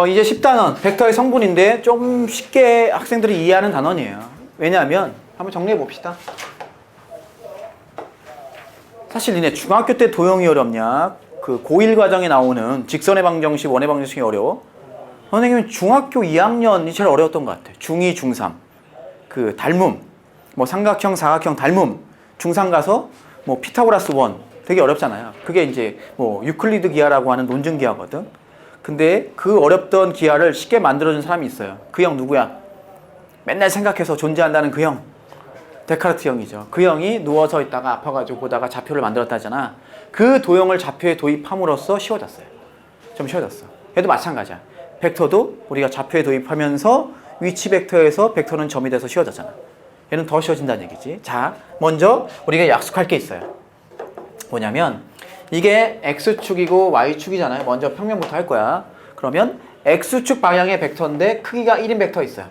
이제 10단원, 벡터의 성분인데 좀 쉽게 학생들이 이해하는 단원이에요. 왜냐하면 한번 정리해 봅시다. 사실 니네 중학교 때 도형이 어렵냐? 그 고1 과정에 나오는 직선의 방정식, 원의 방정식이 어려워? 선생님은 중학교 2학년이 제일 어려웠던 것 같아. 중2, 중3. 그 닮음, 뭐 삼각형, 사각형 닮음. 중3 가서 뭐 피타고라스 원 되게 어렵잖아요. 그게 이제 뭐 유클리드 기하라고 하는 논증 기하거든. 근데 그 어렵던 기하를 쉽게 만들어준 사람이 있어요. 그 형 누구야? 맨날 생각해서 존재한다는 그 형. 데카르트 형이죠. 그 형이 누워서 있다가 아파가지고 보다가 좌표를 만들었다잖아. 그 도형을 좌표에 도입함으로써 쉬워졌어요. 좀 쉬워졌어. 얘도 마찬가지야. 벡터도 우리가 좌표에 도입하면서 위치 벡터에서 벡터는 점이 돼서 쉬워졌잖아. 얘는 더 쉬워진다는 얘기지. 자, 먼저 우리가 약속할 게 있어요. 뭐냐면 이게 X축이고 Y축이잖아요. 먼저 평면부터 할 거야. 그러면 X축 방향의 벡터인데 크기가 1인 벡터 있어요.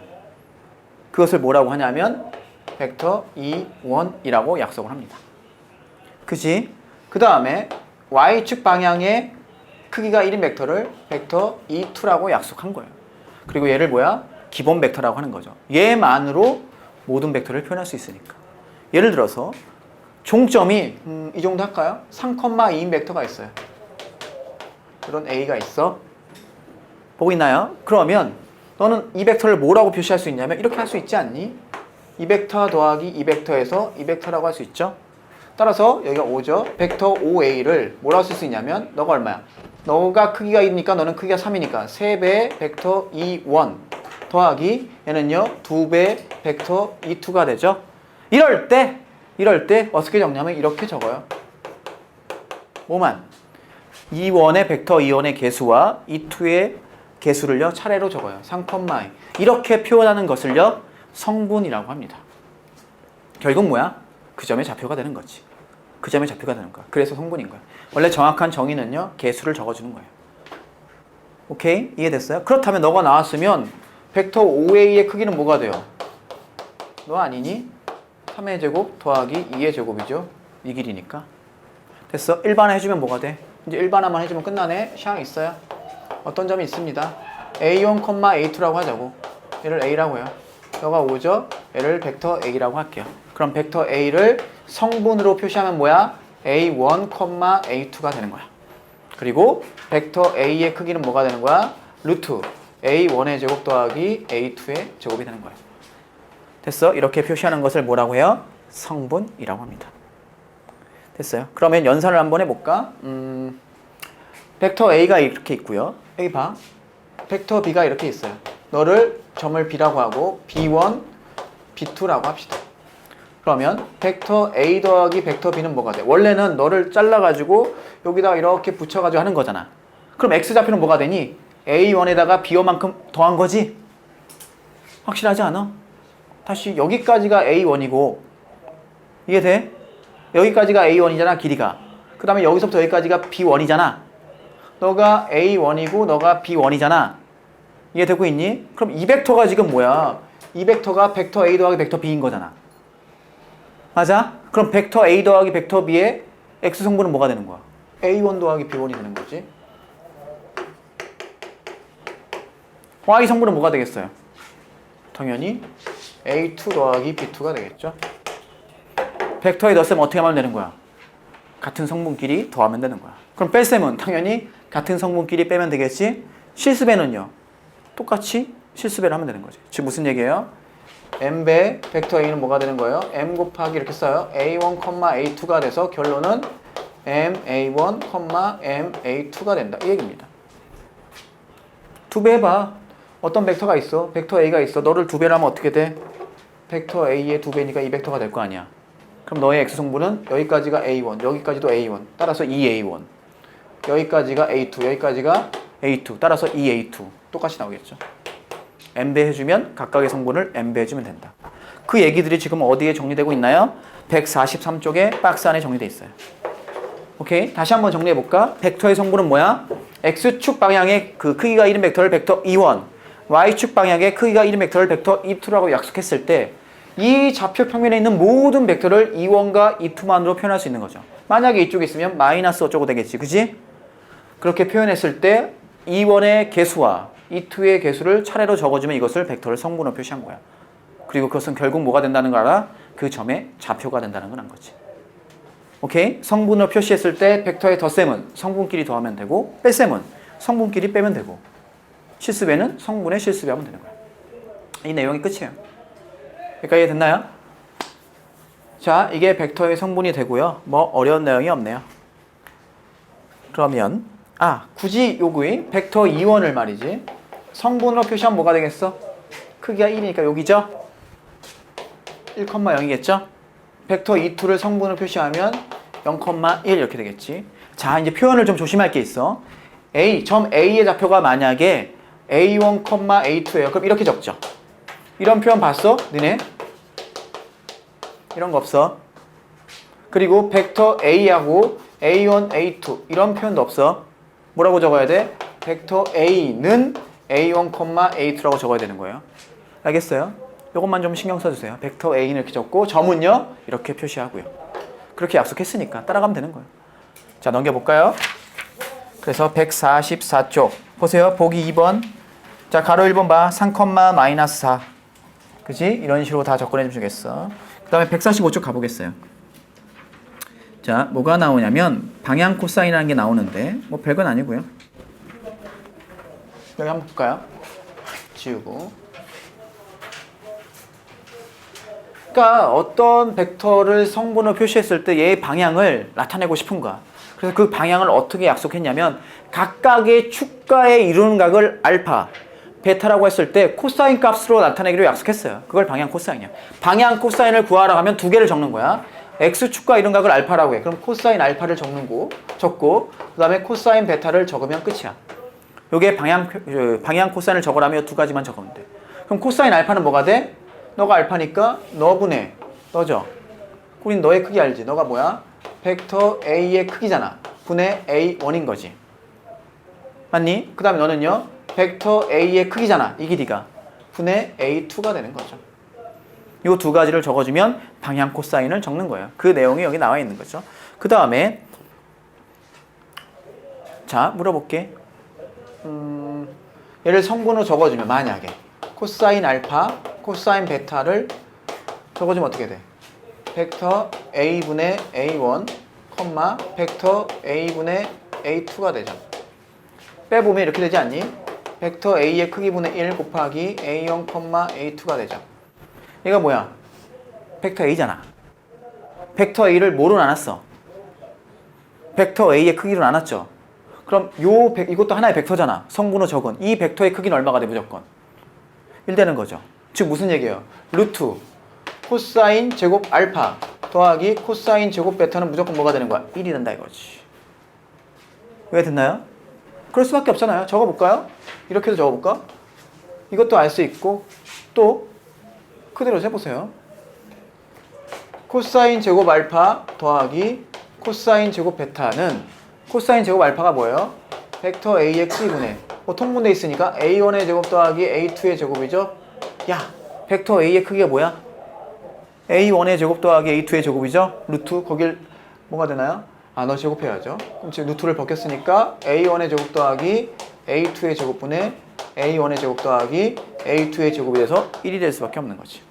그것을 뭐라고 하냐면 벡터 E1이라고 약속을 합니다. 그치? 그 다음에 Y축 방향의 크기가 1인 벡터를 벡터 E2라고 약속한 거예요. 그리고 얘를 뭐야? 기본 벡터라고 하는 거죠. 얘만으로 모든 벡터를 표현할 수 있으니까. 예를 들어서 종점이 이 정도 할까요? 3,2인 벡터가 있어요. 그런 A가 있어. 보고 있나요? 그러면 너는 이 벡터를 뭐라고 표시할 수 있냐면 이렇게 할 수 있지 않니? 이 벡터 더하기 이 벡터에서 이 벡터라고 할 수 있죠? 따라서 여기가 5죠. 벡터 5A를 뭐라고 쓸 수 있냐면 너가 얼마야? 너가 크기가 2니까 너는 크기가 3이니까 3배 벡터 E1 더하기 얘는요 2배 벡터 E2가 되죠. 이럴 때 어떻게 적냐면 이렇게 적어요. 뭐만? E1의 벡터 E1의 개수와 E2의 개수를요 차례로 적어요. 3,2 이렇게 표현하는 것을요 성분이라고 합니다. 결국 뭐야? 그 점의 좌표가 되는 거지. 그 점의 좌표가 되는 거야. 그래서 성분인 거야. 원래 정확한 정의는요 개수를 적어주는 거예요. 오케이? 이해됐어요? 그렇다면 너가 나왔으면 벡터 5A의 크기는 뭐가 돼요? 너 아니니? 3의 제곱 더하기 2의 제곱이죠. 이 길이니까. 됐어? 일반화 해주면 뭐가 돼? 이제 일반화만 해주면 끝나네. 샹 있어요? 어떤 점이 있습니다. A1, A2라고 하자고. 얘를 A라고 해요. 너가 5죠? 얘를 벡터 A라고 할게요. 그럼 벡터 A를 성분으로 표시하면 뭐야? A1, A2가 되는 거야. 그리고 벡터 A의 크기는 뭐가 되는 거야? 루트 A1의 제곱 더하기 A2의 제곱이 되는 거야. 됐어? 이렇게 표시하는 것을 뭐라고 해요? 성분이라고 합니다. 됐어요? 그러면 연산을 한번 해볼까? 벡터 A가 이렇게 있고요. 여기 봐. 벡터 B가 이렇게 있어요. 너를 점을 B라고 하고 B1, B2라고 합시다. 그러면 벡터 A 더하기 벡터 B는 뭐가 돼? 원래는 너를 잘라가지고 여기다가 이렇게 붙여가지고 하는 거잖아. 그럼 X좌표는 뭐가 되니? A1에다가 B1만큼 더한 거지? 확실하지 않아? 다시 여기까지가 A1이고 이해돼? 여기까지가 A1이잖아 길이가. 그 다음에 여기서부터 여기까지가 B1이잖아. 너가 A1이고 너가 B1이잖아. 이해되고 있니? 그럼 이 벡터가 지금 뭐야? 이 벡터가 벡터 A 더하기 벡터 B인 거잖아. 맞아? 그럼 벡터 A 더하기 벡터 B의 X 성분은 뭐가 되는 거야? A1 더하기 B1이 되는 거지. Y 성분은 뭐가 되겠어요? 당연히 A2 더하기 B2가 되겠죠. 벡터에 넣었으면 어떻게 하면 되는 거야? 같은 성분끼리 더하면 되는 거야. 그럼 뺄셈은 당연히 같은 성분끼리 빼면 되겠지. 실수배는요? 똑같이 실수배를 하면 되는 거지. 지금 무슨 얘기예요? m배 벡터 A는 뭐가 되는 거예요? m 곱하기 이렇게 써요. A1, A2가 돼서 결론은 MA1, MA2가 된다. 이 얘기입니다. 두 배 해봐. 어떤 벡터가 있어? 벡터 A가 있어. 너를 두 배로 하면 어떻게 돼? 벡터 A의 두 배니까 이 벡터가 될 거 아니야. 그럼 너의 X성분은 여기까지가 A1, 여기까지도 A1. 따라서 2A1. 여기까지가 A2, 여기까지가 A2. 따라서 2A2. 똑같이 나오겠죠. M배 해주면 각각의 성분을 M배 해주면 된다. 그 얘기들이 지금 어디에 정리되고 있나요? 143쪽에 박스 안에 정리되어 있어요. 오케이? 다시 한번 정리해볼까? 벡터의 성분은 뭐야? X축 방향의 그 크기가 1인 벡터를 벡터 E1, Y축 방향의 크기가 1인 벡터를 벡터 E2라고 약속했을 때 이 좌표 평면에 있는 모든 벡터를 E1과 E2만으로 표현할 수 있는 거죠. 만약에 이쪽에 있으면 마이너스 어쩌고 되겠지. 그지? 그렇게 표현했을 때 E1의 개수와 E2의 개수를 차례로 적어주면 이것을 벡터를 성분으로 표시한 거야. 그리고 그것은 결국 뭐가 된다는 걸 알아? 그 점의 좌표가 된다는 건 안 거지. 오케이? 성분으로 표시했을 때 벡터의 덧셈은 성분끼리 더하면 되고 뺄셈은 성분끼리 빼면 되고 실수배는 성분의 실수배하면 되는 거야. 이 내용이 끝이에요. 그러니까 이해됐나요? 자, 이게 벡터의 성분이 되고요. 뭐 어려운 내용이 없네요. 그러면 굳이 요구의 벡터 2원을 말이지 성분으로 표시하면 뭐가 되겠어? 크기가 1이니까 여기죠? 1,0이겠죠? 벡터 2,2를 성분으로 표시하면 0,1 이렇게 되겠지. 자, 이제 표현을 좀 조심할 게 있어. 점 A의 좌표가 만약에 A1, A2예요. 그럼 이렇게 적죠. 이런 표현 봤어? 너네? 이런 거 없어. 그리고 벡터 A하고 A1, A2 이런 표현도 없어. 뭐라고 적어야 돼? 벡터 A는 A1, A2라고 적어야 되는 거예요. 알겠어요? 이것만 좀 신경 써주세요. 벡터 A는 이렇게 적고 점은요 이렇게 표시하고요. 그렇게 약속했으니까 따라가면 되는 거예요. 자, 넘겨볼까요? 그래서 144쪽 보세요. 보기 2번. 자, 가로 1번 봐. 3,-4 그지? 이런 식으로 다 접근해 주겠어. 그 다음에 145쪽 가보겠어요. 자, 뭐가 나오냐면 방향 코사인이라는 게 나오는데 뭐 별건 아니고요. 여기 한번 볼까요? 지우고. 그러니까 어떤 벡터를 성분으로 표시했을 때 얘의 방향을 나타내고 싶은 거야. 그래서 그 방향을 어떻게 약속했냐면 각각의 축가에 이루는 각을 알파, 베타라고 했을 때 코사인 값으로 나타내기로 약속했어요. 그걸 방향 코사인이야. 방향 코사인을 구하라고 하면 두 개를 적는 거야. X축과 이런 각을 알파라고 해. 그럼 코사인 알파를 적고 그 다음에 코사인 베타를 적으면 끝이야. 요게 방향 코사인을 적으라면 두 가지만 적으면 돼. 그럼 코사인 알파는 뭐가 돼? 너가 알파니까 너분의 너죠. 우린 너의 크기 알지? 너가 뭐야? 벡터 A의 크기잖아. 분의 A1인 거지. 맞니? 그 다음에 너는요? 벡터 A의 크기잖아. 이 길이가. 분의 A2가 되는 거죠. 이 두 가지를 적어주면 방향 코사인을 적는 거예요. 그 내용이 여기 나와 있는 거죠. 그 다음에 자, 물어볼게. 얘를 성분으로 적어주면 만약에 코사인 알파, 코사인 베타를 적어주면 어떻게 돼? 벡터 A분의 A1, 벡터 A분의 A2가 되죠. 빼보면 이렇게 되지 않니? 벡터 A의 크기분의 1 곱하기 A1, A2가 되죠. 얘가 뭐야? 벡터 A잖아. 벡터 A를 뭐로 나눴어? 벡터 A의 크기로 나눴죠. 그럼 이것도 하나의 벡터잖아. 성분으로 적은. 이 벡터의 크기는 얼마가 돼? 무조건 1 되는 거죠. 즉 무슨 얘기예요? 루트 코사인 제곱 알파 더하기 코사인 제곱 베타는 무조건 뭐가 되는 거야? 1이 된다 이거지. 왜 됐나요? 그럴 수밖에 없잖아요. 적어볼까요? 이렇게도 적어볼까? 이것도 알 수 있고 또 그대로 해보세요. 코사인 제곱 알파 더하기 코사인 제곱 베타는 코사인 제곱 알파가 뭐예요? 벡터 A의 크기분의 통분돼 있으니까 A1의 제곱 더하기 A2의 제곱이죠? 야, 벡터 A의 크기가 뭐야? A1의 제곱 더하기 A2의 제곱이죠? 루트 거길 뭐가 되나요? 너 제곱해야죠. 그럼 지금 루트를 벗겼으니까 A1의 제곱 더하기 A2의 제곱분의 A1의 제곱 더하기 A2의 제곱이 돼서 1이 될 수밖에 없는 거지.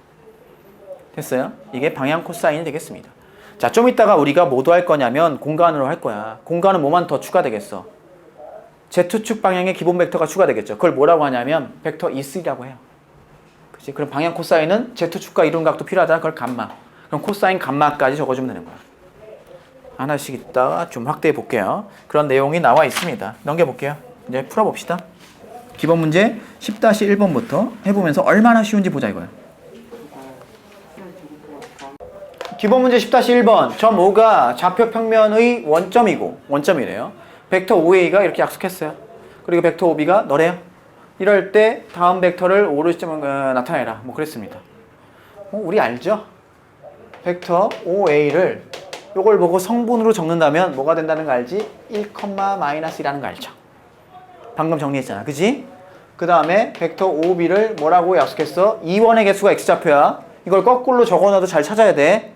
됐어요? 이게 방향 코사인이 되겠습니다. 자, 좀 이따가 우리가 뭐도 할 거냐면 공간으로 할 거야. 공간은 뭐만 더 추가되겠어? Z축 방향의 기본 벡터가 추가되겠죠. 그걸 뭐라고 하냐면 벡터 E3라고 해요. 그치? 그럼 방향 코사인은 Z축과 이룬 각도 필요하다. 그걸 감마. 그럼 코사인 감마까지 적어주면 되는 거야. 하나씩 이따가 좀 확대해 볼게요. 그런 내용이 나와 있습니다. 넘겨볼게요. 이제 풀어봅시다. 기본 문제 10-1번부터 해보면서 얼마나 쉬운지 보자 이거야. 기본 문제 10-1번. 점 5가 좌표 평면의 원점이고 원점이래요. 벡터 OA가 이렇게 약속했어요. 그리고 벡터 OB가 너래요. 이럴 때 다음 벡터를 오를 시점을 나타내라. 뭐 그랬습니다. 우리 알죠? 벡터 OA를 요걸 보고 성분으로 적는다면 뭐가 된다는 거 알지? 1,-1이라는 거 알죠? 방금 정리했잖아. 그지? 그 다음에 벡터 OB를 뭐라고 약속했어? 2원의 개수가 X좌표야. 이걸 거꾸로 적어놔도 잘 찾아야 돼.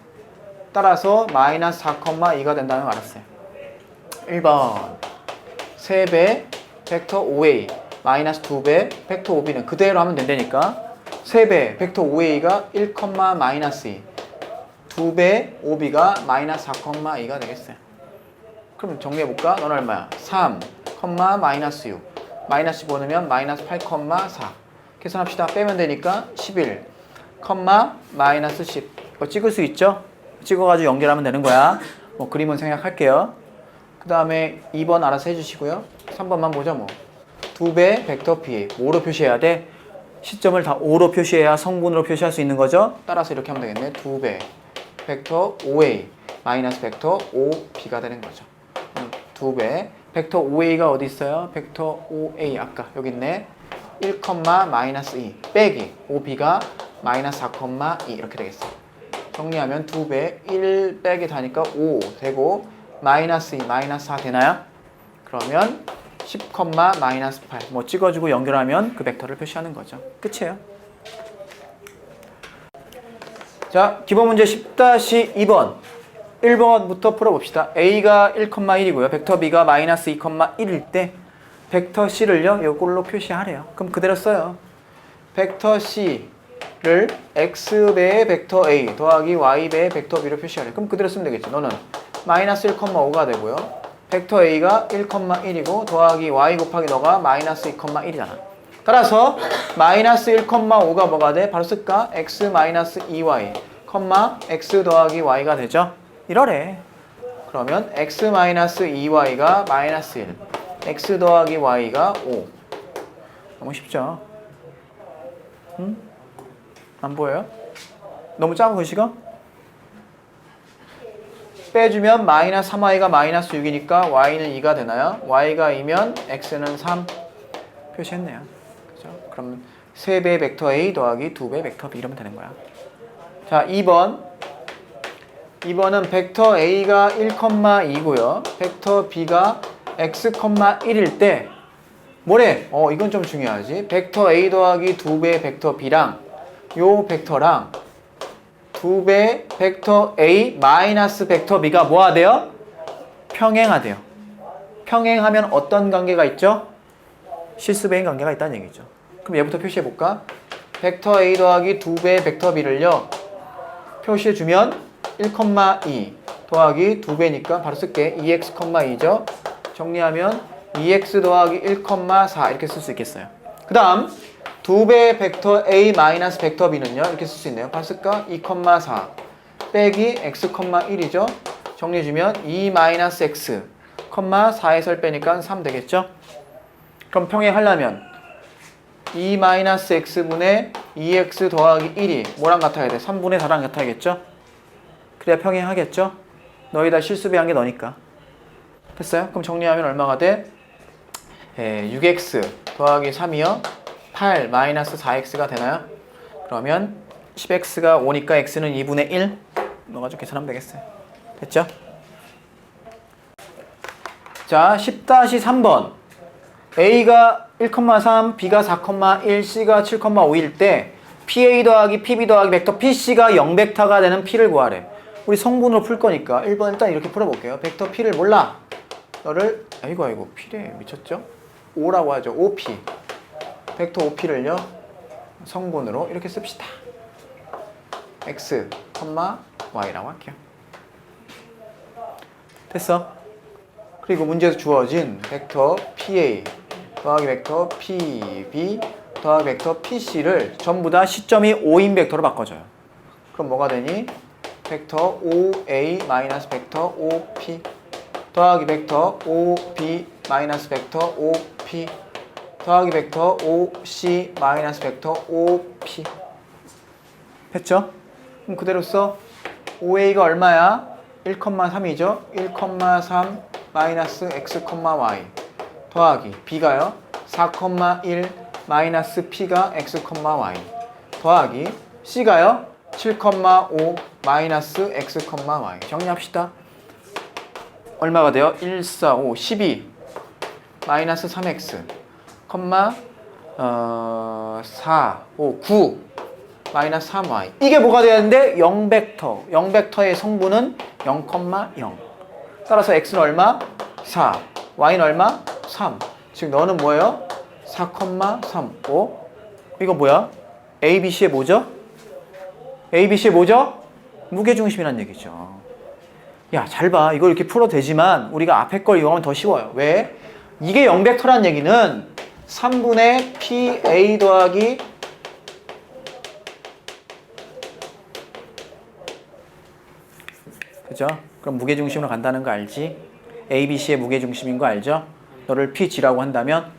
따라서 -4,2가 된다는 걸 알았어요. 1번 3배 벡터 OA 마이너스 2배 벡터 5b는 그대로 하면 된다니까. 3배 벡터 5a가 1, 마이너스 2. 2배 5b가 마이너스 4,2가 되겠어요. 그럼 정리해볼까? 넌 얼마야? 3, 마이너스 6. 마이너스 5 넣으면 마이너스 8,4. 계산합시다. 빼면 되니까 11, 마이너스 10. 이거 찍을 수 있죠? 찍어가지고 연결하면 되는 거야. 뭐 그림은 생략할게요. 그 다음에 2번 알아서 해주시고요. 3번만 보자 뭐. 2배 벡터 b. 뭐로 표시해야 돼? 시점을 다 5로 표시해야 성분으로 표시할 수 있는 거죠? 따라서 이렇게 하면 되겠네. 2배 벡터 5a 마이너스 벡터 5b가 되는 거죠. 2배 벡터 5a가 어디 있어요? 벡터 5a 아까 여기 있네. 1, 마이너스 2 빼기 5b가 마이너스 4,2 이렇게 되겠어요. 정리하면 2배 1 빼기 다니까 5 되고 마이너스 2 마이너스 4 되나요? 그러면 10, 마이너스 8 뭐 찍어주고 연결하면 그 벡터를 표시하는 거죠. 끝이에요. 자, 기본 문제 10-2번 1번부터 풀어봅시다. a가 1,1이고요. 벡터 b가 마이너스 2,1일 때 벡터 c를요 이걸로 표시하래요. 그럼 그대로 써요. 벡터 c를 x배의 벡터 a 더하기 y배의 벡터 b로 표시하래요. 그럼 그대로 쓰면 되겠지. 너는 마이너스 1,5가 되고요. 벡터 a가 1,1이고 더하기 y 곱하기 너가 마이너스 2,1이잖아. 따라서 마이너스 1,5가 뭐가 돼? 바로 쓸까? x 마이너스 2y, x 더하기 y가 되죠? 이러래. 그러면 x 마이너스 2y가 마이너스 1, x 더하기 y가 5. 너무 쉽죠? 응? 안 보여요? 너무 작은 글씨가? 빼주면 마이너스 3y가 마이너스 6이니까 y는 2가 되나요? y가 2면 x는 3 표시했네요. 그죠? 그럼 3배 벡터 a 더하기 2배 벡터 b 이러면 되는 거야. 자, 2번은 벡터 a가 1,2고요. 벡터 b가 x, 1일 때 뭐래? 이건 좀 중요하지. 벡터 a 더하기 2배 벡터 b랑 요 벡터랑 2배 벡터 a 마이너스 벡터 b가 뭐가 돼요? 평행하대요. 평행하면 어떤 관계가 있죠? 실수배인 관계가 있다는 얘기죠. 그럼 얘부터 표시해볼까? 벡터 a 더하기 2배 벡터 b를요 표시해주면 1,2 더하기 2배니까 바로 쓸게. 2x, 2죠. 정리하면 2x 더하기 1,4 이렇게 쓸 수 있겠어요. 그 다음 2배 벡터 a 마이너스 벡터 b는요 이렇게 쓸 수 있네요. 바로 쓸까? 2,4 빼기 x, 1이죠. 정리해주면 2 마이너스 x, 4에서 1 빼니까 3 되겠죠. 그럼 평행하려면 2 마이너스 x분의 2x 더하기 1이 뭐랑 같아야 돼? 3분의 4랑 같아야겠죠? 그래야 평행하겠죠? 너희 다 실수배한 게 너니까. 됐어요? 그럼 정리하면 얼마가 돼? 6x 더하기 3이요? 8 마이너스 4x가 되나요? 그러면 10x가 5니까 x는 2분의 1 넣어가지고 계산하면 되겠어요. 됐죠? 자, 10-3번 a가 1,3, b가 4,1, c가 7,5일 때 PA 더하기 PB 더하기 벡터 PC가 0벡터가 되는 P를 구하래. 우리 성분으로 풀 거니까 1번 일단 이렇게 풀어볼게요. 벡터 P를 몰라. 너를 아이고 P래 미쳤죠? 5라고 하죠. OP. 벡터 OP를요 성분으로 이렇게 씁시다. X, Y라고 할게요. 됐어? 그리고 문제에서 주어진 벡터 PA 더하기 벡터 PB 더하기 벡터 PC를 전부 다 시점이 5인 벡터로 바꿔줘요. 그럼 뭐가 되니? 벡터 OA 마이너스 벡터 OP 더하기 벡터 OB 마이너스 벡터 OP 더하기 벡터 OC 마이너스 벡터 OP 됐죠? 그럼 그대로 써. OA가 얼마야? 1,3이죠? 1,3 마이너스 X, Y 더하기 B가요? 4,1 마이너스 P가 X, Y 더하기 C가요? 7,5 마이너스 X, Y 정리합시다. 얼마가 돼요? 1, 4, 5, 12 마이너스 3X 4, 5, 9 마이너스 3Y 이게 뭐가 돼야 되는데? 0벡터 0벡터의 성분은 0,0 따라서 X는 얼마? 4 Y는 얼마? 3 즉 너는 뭐예요? 4,3. 이거 뭐야? ABC의 뭐죠? ABC의 뭐죠? 무게중심이란 얘기죠. 야, 잘 봐. 이걸 이렇게 풀어도 되지만 우리가 앞에 걸 이용하면 더 쉬워요. 왜? 이게 0벡터란 얘기는 3분의 PA 더하기 그죠? 그럼 무게중심으로 간다는 거 알지? ABC의 무게중심인 거 알죠? 너를 PG라고 한다면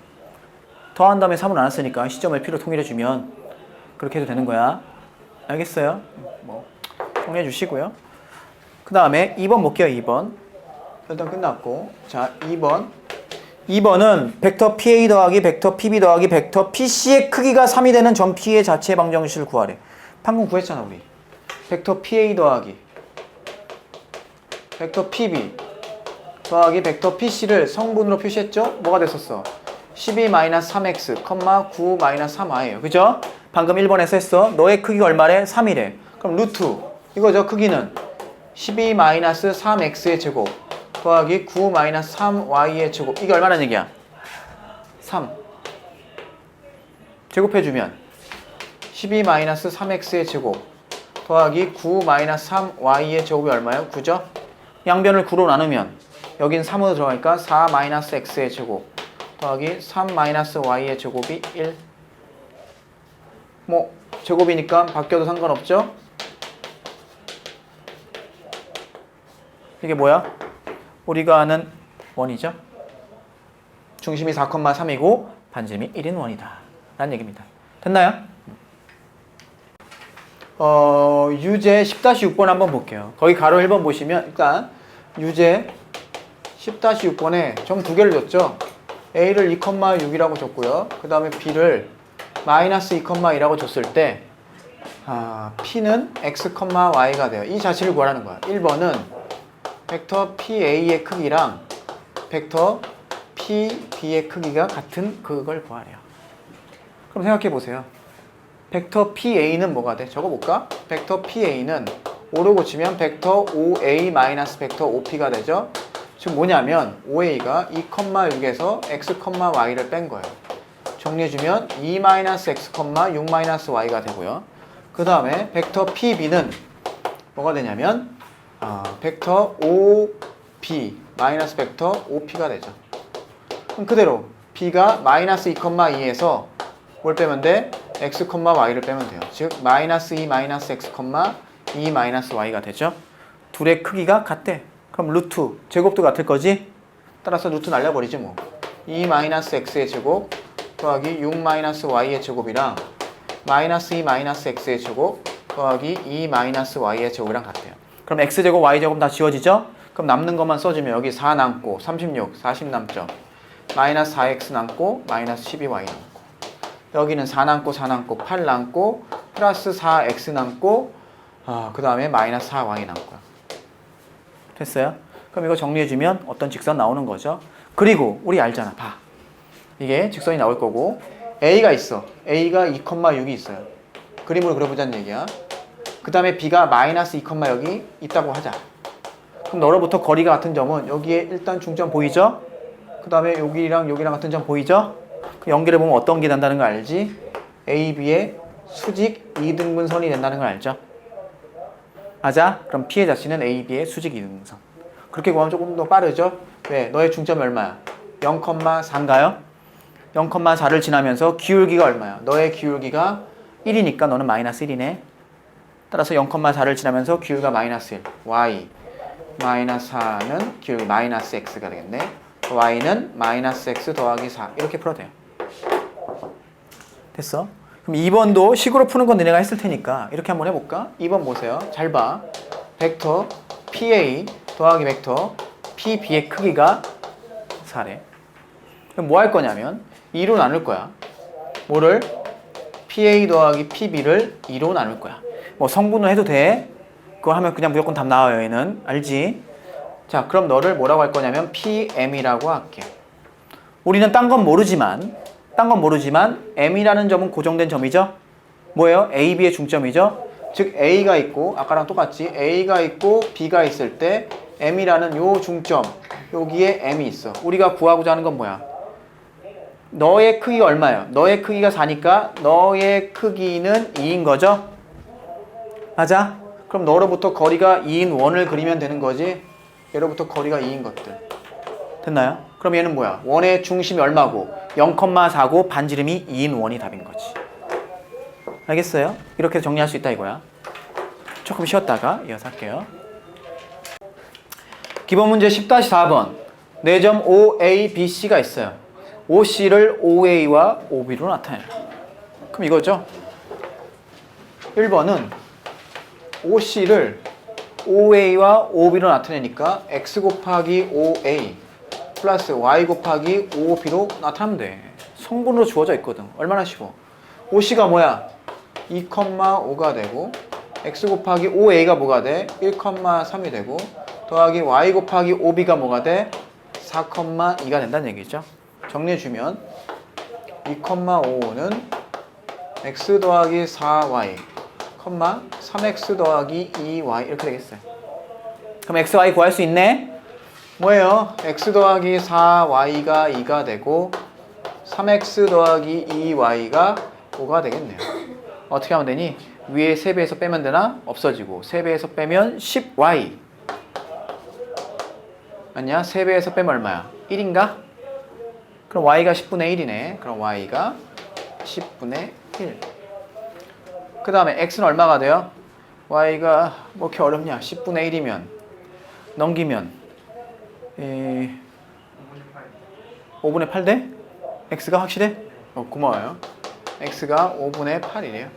더한 다음에 3을 나눴으니까 시점을 P로 통일해주면 그렇게 해도 되는 거야. 알겠어요? 뭐 정리해 주시고요. 그 다음에 2번 볼게요. 2번 일단 끝났고 자 2번은 벡터 PA 더하기 벡터 PB 더하기 벡터 PC의 크기가 3이 되는 점 P의 자체 방정식을 구하래. 방금 구했잖아 우리. 벡터 PA 더하기 벡터 PB 더하기 벡터 PC를 성분으로 표시했죠? 뭐가 됐었어? 12-3x, 9-3y예요. 그죠? 방금 1번에서 했어. 너의 크기가 얼마래? 3이래. 그럼 루트 이거죠. 크기는 12-3x의 제곱 더하기 9-3y의 제곱. 이게 얼마나 얘기야? 3 제곱해주면 12-3x의 제곱 더하기 9-3y의 제곱이 얼마예요? 9죠? 양변을 9로 나누면 여긴 3으로 들어가니까 4-x의 제곱 더하기 3-y의 제곱이 1. 뭐 제곱이니까 바뀌어도 상관없죠? 이게 뭐야? 우리가 아는 원이죠? 중심이 4,3이고 반지름이 1인 원이다 라는 얘기입니다. 됐나요? 유제 10-6번 한번 볼게요. 거기 가로 1번 보시면 일단 유제 10-6번에 점 두 개를 줬죠. A를 2,6이라고 줬고요. 그 다음에 B를 마이너스 2,2라고 줬을 때 P는 X, Y가 돼요. 이 자체를 구하라는 거야. 1번은 벡터 PA의 크기랑 벡터 PB의 크기가 같은 그걸 구하래요. 그럼 생각해 보세요. 벡터 PA는 뭐가 돼? 적어볼까? 벡터 PA는 5로 고치면 벡터 OA 마이너스 벡터 OP가 되죠. 지금 뭐냐면 OA가 2,6에서 X, Y를 뺀 거예요. 정리해주면 2-X, 6-Y가 되고요. 그 다음에 벡터 PB는 뭐가 되냐면 벡터 OB 마이너스 벡터 OP가 되죠. 그럼 그대로 B가 마이너스 2,2에서 뭘 빼면 돼? X, Y를 빼면 돼요. 즉 마이너스 2-X, 2-Y가 되죠. 둘의 크기가 같대. 그럼 루트 제곱도 같을 거지? 따라서 루트 날려버리지 뭐. 2-X의 제곱 더하기 6-Y의 제곱이랑 마이너스 2-X의 제곱 더하기 2-Y의 제곱이랑 같아요. 그럼 X제곱, Y제곱 다 지워지죠? 그럼 남는 것만 써주면 여기 4 남고 36, 40 남죠. 마이너스 4X 남고 마이너스 12Y 남고 여기는 4 남고 4 남고 8 남고 플러스 4X 남고 그 다음에 마이너스 4Y 남고요. 됐어요? 그럼 이거 정리해주면 어떤 직선 나오는 거죠. 그리고 우리 알잖아. 봐. 이게 직선이 나올 거고 A가 있어. A가 2,6이 있어요. 그림으로 그려보자는 얘기야. 그 다음에 B가 마이너스 2,6이 있다고 하자. 그럼 너로부터 거리가 같은 점은 여기에 일단 중점 보이죠? 그 다음에 여기랑 여기랑 같은 점 보이죠? 그 연결해보면 어떤 게 된다는 거 알지? AB의 수직 2등분선이 된다는 걸 알죠? 맞아? 그럼 P의 자체는 AB의 수직 2등분선. 그렇게 구하면 조금 더 빠르죠? 왜? 너의 중점이 얼마야? 0,4인가요? 0,4를 지나면서 기울기가 얼마야? 너의 기울기가 1이니까 너는 마이너스 1이네. 따라서 0,4를 지나면서 기울기가 마이너스 1. Y 마이너스 4는 기울기 마이너스 X가 되겠네. Y는 마이너스 X 더하기 4. 이렇게 풀어도 돼요. 됐어? 그럼 2번도 식으로 푸는 건 너네가 했을 테니까 이렇게 한번 해볼까? 2번 보세요. 잘 봐. 벡터 PA 더하기 벡터 PB의 크기가 4래. 그럼 뭐 할 거냐면 2로 나눌 거야. 뭐를? PA 더하기 PB를 2로 나눌 거야. 뭐 성분을 해도 돼. 그거 하면 그냥 무조건 답 나와요. 얘는. 알지? 자, 그럼 너를 뭐라고 할 거냐면 PM이라고 할게. 우리는 딴 건 모르지만 M이라는 점은 고정된 점이죠? 뭐예요? A, B의 중점이죠? 즉 A가 있고 아까랑 똑같지? A가 있고 B가 있을 때 M이라는 요 중점 여기에 M이 있어. 우리가 구하고자 하는 건 뭐야? 너의 크기가 얼마예요? 너의 크기가 4니까 너의 크기는 2인 거죠? 맞아? 그럼 너로부터 거리가 2인 원을 그리면 되는 거지? 얘로부터 거리가 2인 것들. 됐나요? 그럼 얘는 뭐야? 원의 중심이 얼마고 0,4고 반지름이 2인 원이 답인 거지. 알겠어요? 이렇게 정리할 수 있다 이거야. 조금 쉬었다가 이어서 할게요. 기본 문제 10-4번 4점 OA, BC가 있어요. OC를 OA와 OB로 나타내라. 그럼 이거죠. 1번은 OC를 OA와 OB로 나타내니까 X 곱하기 OA 플러스 Y 곱하기 OB로 나타내면 돼. 성분으로 주어져 있거든. 얼마나 쉬워. OC가 뭐야? 2,5가 되고 X 곱하기 OA가 뭐가 돼? 1,3이 되고 더하기 Y 곱하기 OB가 뭐가 돼? 4,2가 된다는 얘기죠. 정리해주면 2,5는 X 더하기 4Y 3X 더하기 2Y 이렇게 되겠어요. 그럼 X, Y 구할 수 있네? 뭐예요? X 더하기 4Y가 2가 되고 3X 더하기 2Y가 5가 되겠네요. 어떻게 하면 되니? 위에 3배에서 빼면 되나? 없어지고 3배에서 빼면 10Y 맞냐? 3배에서 빼면 얼마야? 1인가? 그럼 Y가 10분의 1이네. 그럼 Y가 10분의 1. 그 다음에 X는 얼마가 돼요? Y가 뭐 이렇게 어렵냐? 10분의 1이면 넘기면 5분의 8 돼? X가 확실해? 고마워요. X가 5분의 8이래요.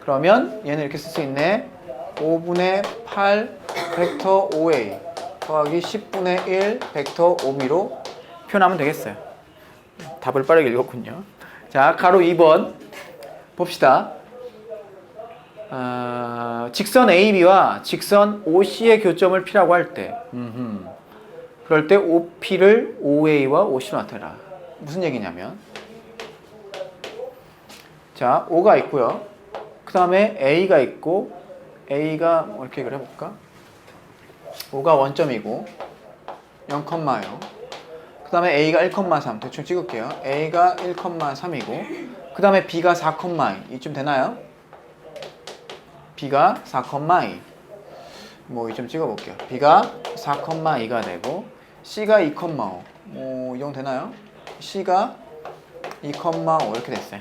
그러면 얘는 이렇게 쓸 수 있네. 5분의 8 벡터 OA 더하기 10분의 1 벡터 OB로 표현하면 되겠어요. 답을 빠르게 읽었군요. 자, 가로 2번 봅시다. 직선 AB와 직선 OC의 교점을 P라고 할 때 그럴 때 OP를 OA와 OC로 나타내라. 무슨 얘기냐면 자, O가 있고요. 그 다음에 A가 있고 A가 뭐 이렇게 그려볼까? O가 원점이고 0,0 그 다음에 A가 1,3 대충 찍을게요. A가 1,3이고 그 다음에 B가 4,2 이쯤 되나요? B가 4,2 뭐 이쯤 찍어볼게요. B가 4,2가 되고 C가 2,5 뭐 이 정도 되나요? C가 2,5 이렇게 됐어요.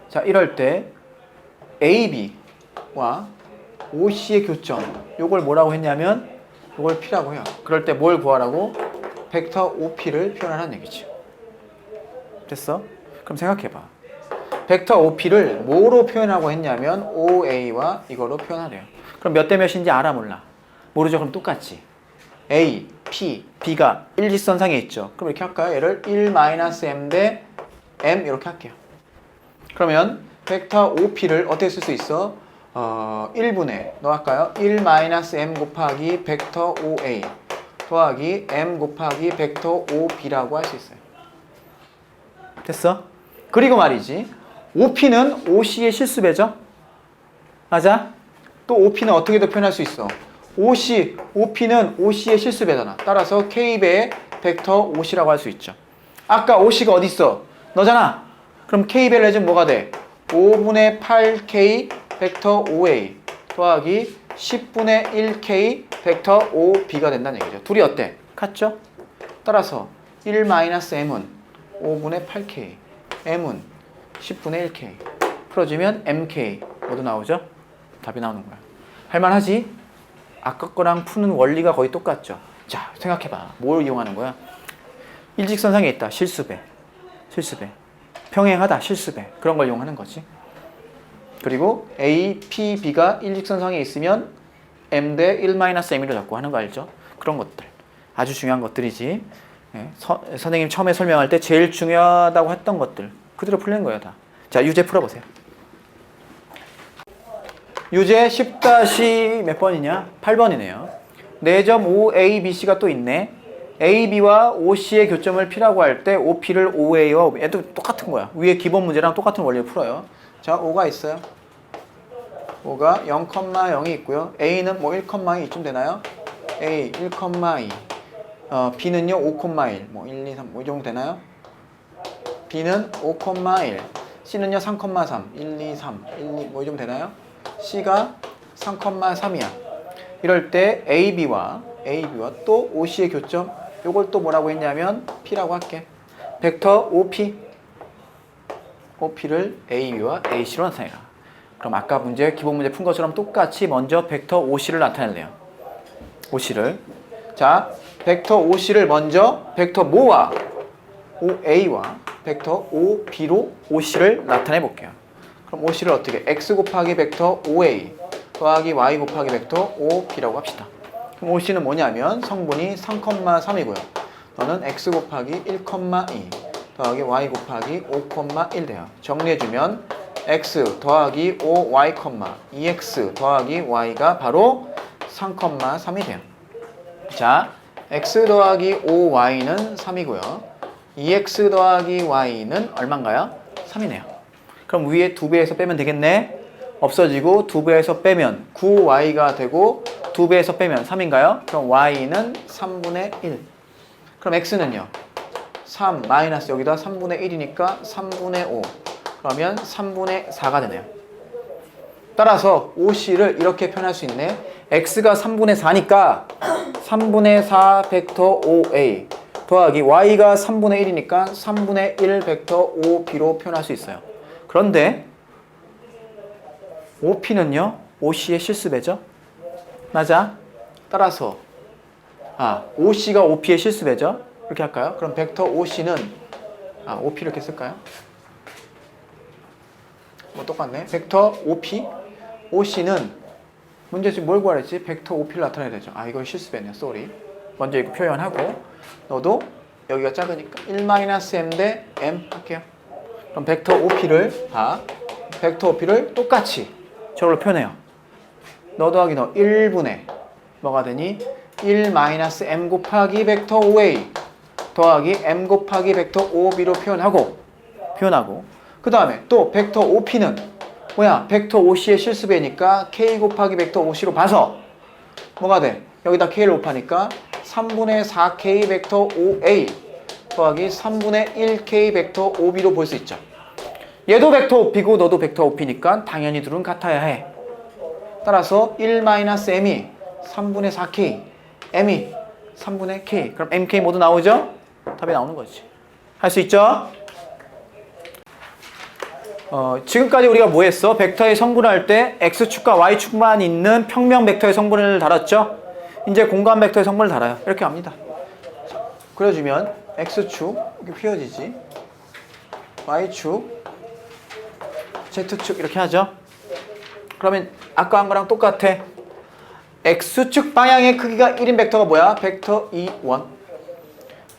자, 이럴 때 AB와 OC의 교점 요걸 뭐라고 했냐면 요걸 P라고 해요. 그럴 때 뭘 구하라고? 벡터 OP를 표현하라는 얘기죠. 됐어? 그럼 생각해봐. 벡터 OP를 뭐로 표현하고 했냐면 OA와 이거로 표현하래요. 그럼 몇 대 몇인지 알아 몰라? 모르죠? 그럼 똑같지. A, P, B가 일직선상에 있죠. 그럼 이렇게 할까요? 얘를 1-M 대 M 이렇게 할게요. 그러면 벡터 OP를 어떻게 쓸 수 있어? 1분의 뭐 할까요? 1-M 곱하기 벡터 OA 더하기 M 곱하기 벡터 OB라고 할 수 있어요. 됐어? 그리고 말이지 OP는 OC의 실수배죠? 맞아? 또 OP는 어떻게도 표현할 수 있어? OP는 OC의 실수배잖아. 따라서 K배의 벡터 OC라고 할 수 있죠. 아까 OC가 어디 있어? 너잖아. 그럼 K배를 해주면 뭐가 돼? 5분의 8K 벡터 OA 더하기 10분의 1K 벡터 OB가 된다는 얘기죠. 둘이 어때? 같죠? 따라서 1-M은 5분의 8K M은 10분의 1K 풀어주면 MK 모두 나오죠? 답이 나오는 거야. 할만하지? 아까 거랑 푸는 원리가 거의 똑같죠? 자, 생각해봐. 뭘 이용하는 거야? 일직선상에 있다. 실수배. 평행하다. 실수배. 그런 걸 이용하는 거지. 그리고 A, P, B가 일직선상에 있으면 M 대 1-M으로 잡고 하는 거 알죠? 그런 것들. 아주 중요한 것들이지. 네. 선생님 처음에 설명할 때 제일 중요하다고 했던 것들. 그대로 풀리는 거예요, 다. 자, 유제 풀어보세요. 유제 10- 몇 번이냐? 8번이네요. 4점 OABC가 또 있네. AB와 OC의 교점을 P라고 할 때 OP를 OA와 OB. 얘도 똑같은 거야. 위에 기본 문제랑 똑같은 원리를 풀어요. 자, O가 있어요. O가 0,0이 있고요. A는 뭐 1,2 이쯤 되나요? A 1,2. B는요 5,1. 뭐 1, 2, 3, 뭐 이 정도 되나요? B는 5,1, C는요 3,3, 1, 2, 3, 1, 2, 뭐 이 정도 되나요? C가 3,3이야. 이럴 때 AB와 또 OC의 교점, 요걸 또 뭐라고 했냐면 P라고 할게. 벡터 OP, OP를 AB와 AC로 나타내라. 그럼 아까 기본 문제 푼 것처럼 똑같이 먼저 벡터 OC를 나타낼래요. OC를. 자, 벡터 OC를 먼저 벡터 뭐와 OA와 벡터 OB로 OC를 나타내 볼게요. 그럼 OC를 어떻게? X 곱하기 벡터 OA 더하기 Y 곱하기 벡터 OB라고 합시다. 그럼 OC는 뭐냐면 성분이 3,3이고요. 너는 X 곱하기 1,2 더하기 Y 곱하기 5,1 돼요. 정리해주면 X 더하기 5Y, 2X 더하기 Y가 바로 3,3이 돼요. 자, X 더하기 5Y는 3이고요. 2X 더하기 Y는 얼마인가요? 3이네요. 그럼 위에 2배에서 빼면 되겠네. 없어지고 2배에서 빼면 9Y가 되고 2배에서 빼면 3인가요? 그럼 Y는 3분의 1. 그럼 X는요? 3 마이너스 여기다 3분의 1이니까 3분의 5. 그러면 3분의 4가 되네요. 따라서 OC를 이렇게 표현할 수 있네. X가 3분의 4니까 3분의 4 벡터 OA 더하기 Y가 3분의 1이니까 3분의 1 벡터 OB로 표현할 수 있어요. 그런데 OP는요? OC의 실수배죠? 맞아? 따라서 OC가 OP의 실수배죠? 이렇게 할까요? 그럼 벡터 OC는 OP를 이렇게 쓸까요? 뭐 똑같네. 벡터 OP OC는 문제 지금 뭘 구하랬지? 벡터 OP를 나타내야 되죠. 이거 실수배네요. 쏘리. 먼저 이거 표현하고 너도 여기가 작으니까 1-m 대 m 할게요. 그럼 벡터 OP를 벡터 OP를 똑같이 저걸로 표현해요. 너 더하기 너 1분의 뭐가 되니? 1-m 곱하기 벡터 OA 더하기 m 곱하기 벡터 OB로 표현하고 그 다음에 또 벡터 OP는 뭐야? 벡터 OC의 실수배니까 k 곱하기 벡터 OC로 봐서 뭐가 돼? 여기다 k를 곱하니까 3분의 4k 벡터 OA 더하기 3분의 1k 벡터 OB로 볼 수 있죠. 얘도 벡터 OP고 너도 벡터 OP니까 당연히 둘은 같아야 해. 따라서 1-m이 3분의 4k, m이 3분의 k. 그럼 mk 모두 나오죠? 답이 나오는 거지. 할 수 있죠? 지금까지 우리가 뭐 했어? 벡터의 성분할 때 x축과 y축만 있는 평면 벡터의 성분을 다뤘죠? 이제 공간 벡터의 성분을 달아요. 이렇게 합니다. 그려주면 x축 이렇게 휘어지지, y축, z축 이렇게 하죠. 그러면 아까 한 거랑 똑같아. x축 방향의 크기가 1인 벡터가 뭐야? 벡터 E1.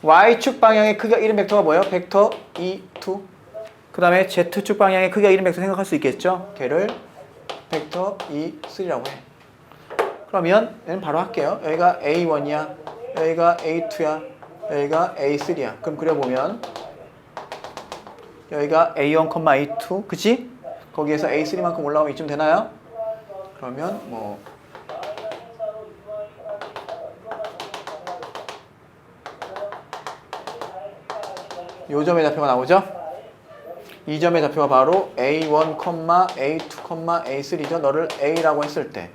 y축 방향의 크기가 1인 벡터가 뭐예요? 벡터 E2. 그 다음에 z축 방향의 크기가 1인 벡터 생각할 수 있겠죠? 걔를 벡터 E3라고 해. 그러면 얘는 바로 할게요. 여기가 A1이야, 여기가 A2야, 여기가 A3야. 그럼 그려보면 여기가 A1, A2, 그치? 거기에서 A3만큼 올라오면 이쯤 되나요? 그러면 뭐 요 점의 좌표가 나오죠? 이 점의 좌표가 바로 A1, A2, A3죠. 너를 A라고 했을 때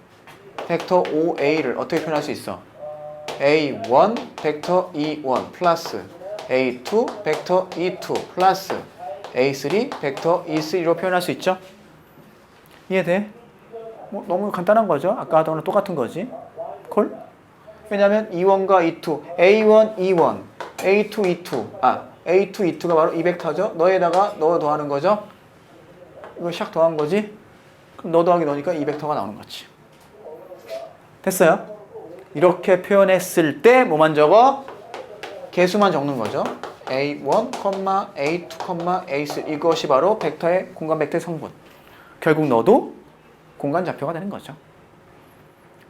벡터 OA를 어떻게 표현할 수 있어? A1 벡터 E1 플러스 A2 벡터 E2 플러스 A3 벡터 E3로 표현할 수 있죠? 이해돼? 뭐 너무 간단한 거죠? 아까 하던 거랑 똑같은 거지. 콜? 왜냐면 E1과 E2, A1, E1, A2, E2, A2, E2가 바로 이 벡터죠? 너에다가 너 더하는 거죠? 이거 샥 더한 거지? 그럼 너 더하기 너니까 이 벡터가 나오는 거지. 됐어요? 이렇게 표현했을 때 뭐만 적어? 개수만 적는 거죠. A1, A2, A3 이것이 바로 벡터의 공간 벡터의 성분. 결국 너도 공간 좌표가 되는 거죠.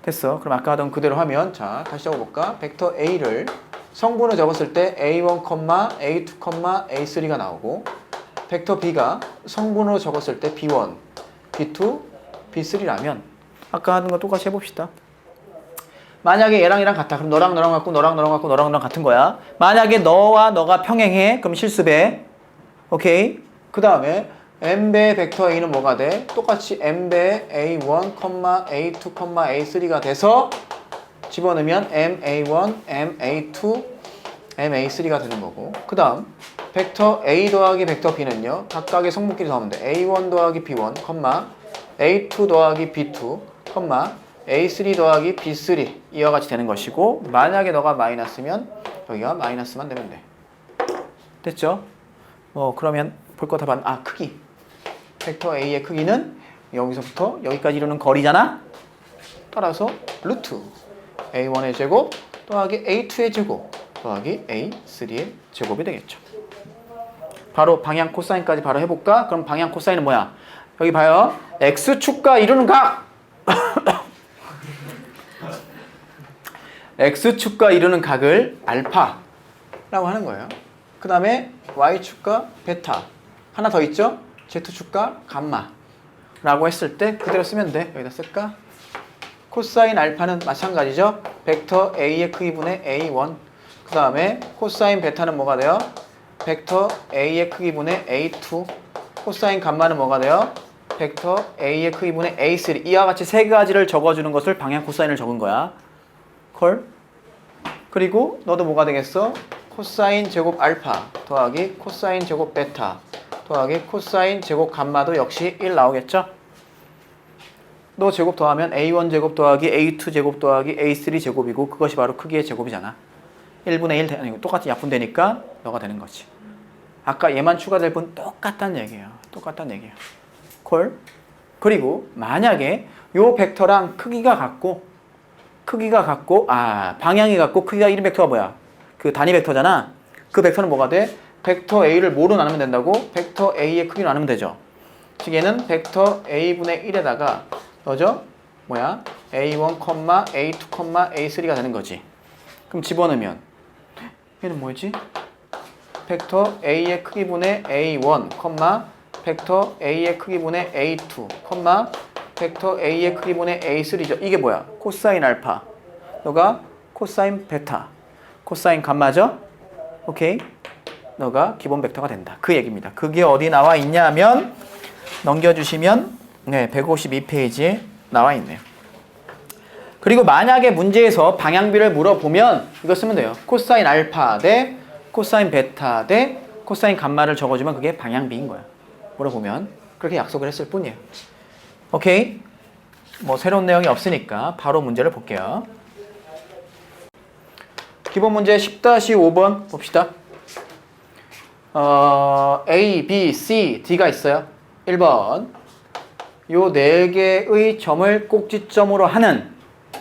됐어. 그럼 아까 하던 그대로 하면 자 다시 적어볼까? 벡터 A를 성분을 적었을 때 A1, A2, A3가 나오고 벡터 B가 성분으로 적었을 때 B1, B2, B3라면 아까 하는 거 똑같이 해봅시다. 만약에 얘랑 얘랑 같아. 그럼 너랑 같고 너랑 같고 너랑 같은 거야. 만약에 너와 너가 평행해. 그럼 실수배. 오케이. 그 다음에 n배의 벡터 a는 뭐가 돼? 똑같이 n배의 a1, a2, a3가 돼서 집어넣으면 ma1, ma2, ma3가 되는 거고, 그 다음 벡터 a 더하기 벡터 b는요 각각의 성분끼리 더하면 돼. a1 더하기 b1, a2 더하기 b2, a3 더하기 b3 이와 같이 되는 것이고, 만약에 너가 마이너스면 여기가 마이너스만 되면 돼. 됐죠? 그러면 볼 거 다 봤. 크기. 벡터 a의 크기는 여기서부터 여기까지 이루는 거리잖아. 따라서 루트 a1의 제곱 더하기 a2의 제곱 더하기 a3의 제곱이 되겠죠. 바로 방향 코사인까지 바로 해볼까? 그럼 방향 코사인은 뭐야? 여기 봐요. x축과 이루는 각. x축과 이루는 각을 알파라고 하는 거예요. 그 다음에 y축과 베타. 하나 더 있죠? z축과 감마라고 했을 때 그대로 쓰면 돼. 여기다 쓸까? 코사인 알파는 마찬가지죠. 벡터 a의 크기분의 a1. 그 다음에 코사인 베타는 뭐가 돼요? 벡터 a의 크기분의 a2. 코사인 감마는 뭐가 돼요? 벡터 a의 크기분의 a3. 이와 같이 세 가지를 적어주는 것을 방향 코사인을 적은 거야. 콜. 그리고 너도 뭐가 되겠어? 코사인 제곱 알파 더하기 코사인 제곱 베타 더하기 코사인 제곱 감마도 역시 1 나오겠죠? 너 제곱 더하면 a1 제곱 더하기 a2 제곱 더하기 a3 제곱이고, 그것이 바로 크기의 제곱이잖아. 1분의 1 아니고 똑같이 약분되니까 너가 되는 거지. 아까 얘만 추가될 뿐 똑같다는 얘기예요. 똑같다는 얘기예요. 콜. 그리고 만약에 요 벡터랑 크기가 같고 방향이 같고 크기가 1인 벡터가 뭐야? 그 단위 벡터잖아. 그 벡터는 뭐가 돼? 벡터 a를 뭐로 나누면 된다고? 벡터 a의 크기로 나누면 되죠. 즉 얘는 벡터 a분의 1에다가 너죠? 뭐야? a1, a2, a3가 되는 거지. 그럼 집어넣으면 얘는 뭐지? 벡터 a의 크기분의 a1, 벡터 a의 크기분의 a2, 벡터 a의 크기분의 a3죠. 이게 뭐야? 코사인 알파. 너가 코사인 베타. 코사인 감마죠? 오케이? 너가 기본 벡터가 된다. 그 얘기입니다. 그게 어디 나와 있냐면 넘겨주시면 152페이지에 나와 있네요. 그리고 만약에 문제에서 방향비를 물어보면 이거 쓰면 돼요. 코사인 알파 대 코사인 베타 대 코사인 감마를 적어주면 그게 방향비인 거야. 물어보면 그렇게 약속을 했을 뿐이에요. 오케이? 뭐 새로운 내용이 없으니까 바로 문제를 볼게요. 기본 문제 10-5번 봅시다. A, B, C, D가 있어요. 1번. 요 4개의 점을 꼭지점으로 하는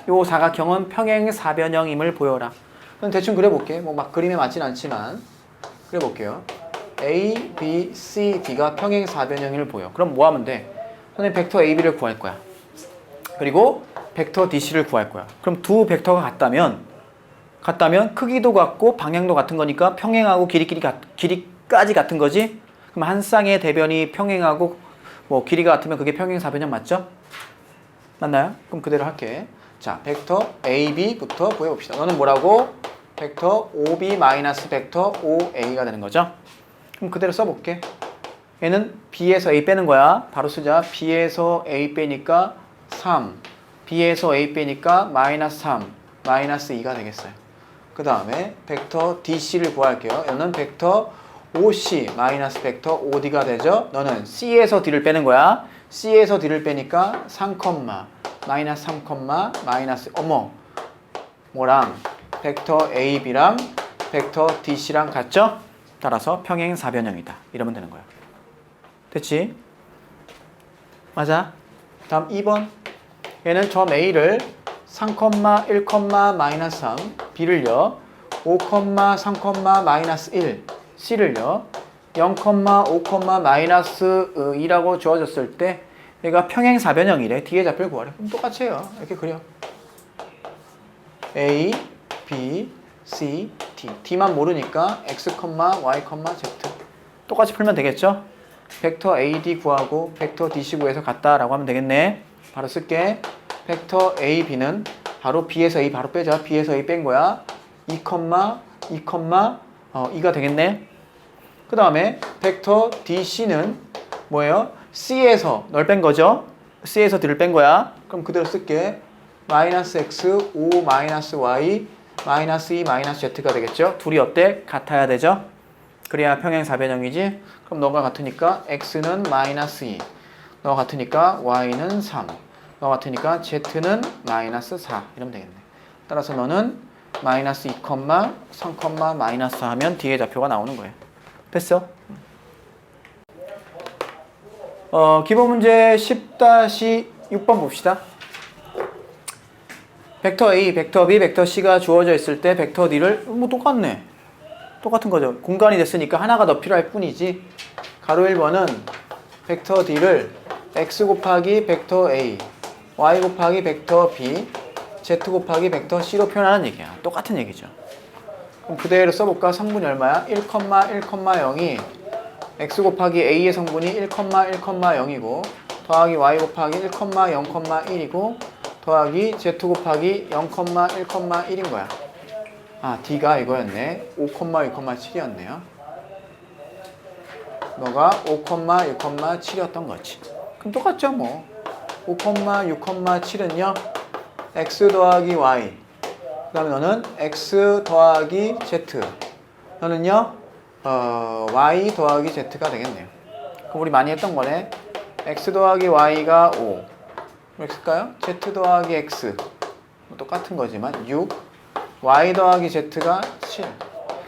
요 사각형은 평행사변형임을 보여라. 그럼 대충 그려볼게. 뭐 막 그림에 맞진 않지만 그려볼게요. A, B, C, D가 평행사변형임을 보여. 그럼 뭐 하면 돼? 선생님 벡터 A, B를 구할 거야. 그리고 벡터 DC를 구할 거야. 그럼 두 벡터가 같다면 크기도 같고 방향도 같은 거니까 평행하고 길이까지 같은 거지? 그럼 한 쌍의 대변이 평행하고 뭐 길이가 같으면 그게 평행사변형 맞죠? 맞나요? 그럼 그대로 할게. 자, 벡터 AB부터 구해봅시다. 너는 뭐라고? 벡터 OB 마이너스 벡터 OA가 되는 거죠? 그럼 그대로 써볼게. 얘는 B에서 A 빼는 거야. 바로 쓰자. B에서 A 빼니까 3. B에서 A 빼니까 마이너스 3. 마이너스 2가 되겠어요. 그 다음에 벡터 DC를 구할게요. 얘는 벡터 OC 마이너스 벡터 OD가 되죠. 너는 C에서 D를 빼는 거야. C에서 D를 빼니까 3, 마이너스 3, 마이너스 뭐랑 벡터 AB랑 벡터 DC랑 같죠? 따라서 평행사변형이다. 이러면 되는 거야. 됐지? 맞아? 다음 2번. 얘는 점 A를 3, 1, 마이너스 3, B를요 5, 3, 마이너스 1, C를요 0, 5, 마이너스 2라고 주어졌을 때 얘가 평행사변형이래. D의 좌표를 구하래. 그럼 똑같이 해요. 이렇게 그려. A, B, C, D. D만 모르니까 X, Y, Z. 똑같이 풀면 되겠죠? 벡터 AD 구하고 벡터 DC 구해서 같다라고 하면 되겠네. 바로 쓸게. 벡터 AB는 바로 B에서 A 바로 빼자. B에서 A 뺀 거야. 2, 2가 되겠네. 그 다음에 벡터 DC는 뭐예요? C에서 널 뺀 거죠? C에서 D를 뺀 거야. 그럼 그대로 쓸게. 마이너스 X, 5 마이너스 Y, 마이너스 2 마이너스 Z가 되겠죠? 둘이 어때? 같아야 되죠? 그래야 평행 4변형이지? 그럼 너가 같으니까 X는 마이너스 2, 너가 같으니까 Y는 3, 너가 같으니까 Z는 마이너스 4 이러면 되겠네. 따라서 너는 마이너스 2, 3, 마이너스 4 하면 뒤에 좌표가 나오는 거예요. 됐어? 기본 문제 10-6번 봅시다. 벡터 A, 벡터 B, 벡터 C가 주어져 있을 때 벡터 D를 뭐 똑같네. 똑같은 거죠. 공간이 됐으니까 하나가 더 필요할 뿐이지. 가로 1번은 벡터 D를 X 곱하기 벡터 A, Y 곱하기 벡터 B, Z 곱하기 벡터 C로 표현하는 얘기야. 똑같은 얘기죠. 그럼 그대로 써볼까? 성분이 얼마야? 1,1,0이 X 곱하기 A의 성분이 1,1,0이고 더하기 Y 곱하기 1,0,1이고 더하기 Z 곱하기 0,1,1인 거야. 아, D가 이거였네. 5,6,7이었네요. 너가 5,6,7이었던 거지. 그럼 똑같죠 뭐. 5,6,7은요 X 더하기 Y, 그 다음에 너는 X 더하기 Z, 너는요 Y 더하기 Z가 되겠네요. 그럼 우리 많이 했던 거네. X 더하기 Y가 5, 이렇게 쓸까요? Z 더하기 X 똑같은 거지만 6, Y 더하기 Z가 7.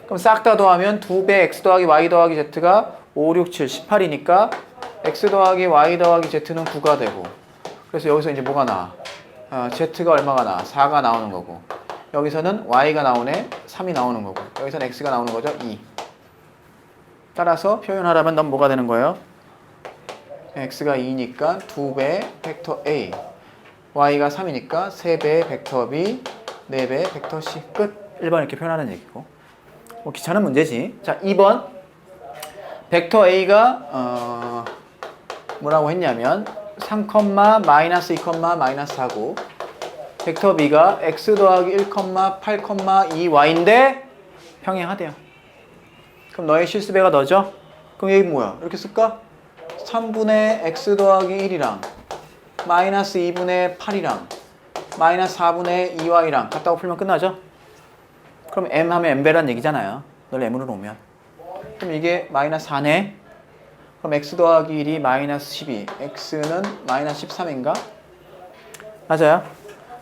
그럼 싹 다 더하면 2배 X 더하기 Y 더하기 Z가 5, 6, 7, 18이니까 X 더하기 Y 더하기 Z는 9가 되고, 그래서 여기서 이제 뭐가 나와? Z가 얼마가 나와? 4가 나오는 거고, 여기서는 Y가 나오네. 3이 나오는 거고, 여기서는 X가 나오는 거죠. 2. 따라서 표현하라면 넌 뭐가 되는 거예요? X가 2니까 2배 벡터 A, Y가 3이니까 3배 벡터 B, 4배 벡터 C. 끝. 1번 이렇게 표현하는 얘기고. 뭐 귀찮은 문제지. 자, 2번. 벡터 A가 뭐라고 했냐면 3, 마이너스 2, 마이너스 4고, 벡터 B가 X 더하기 1, 8,2Y인데 평행하대요. 그럼 너의 실수배가 너죠? 그럼 여기 뭐야? 이렇게 쓸까? 3분의 X 더하기 1이랑 마이너스 2분의 8이랑 마이너스 4분의 2Y랑 같다고 풀면 끝나죠? 그럼 M 하면 M배란 얘기잖아요. 널 M으로 놓으면. 그럼 이게 마이너스 4네. 그럼 X 더하기 1이 마이너스 12, X는 마이너스 13인가? 맞아요.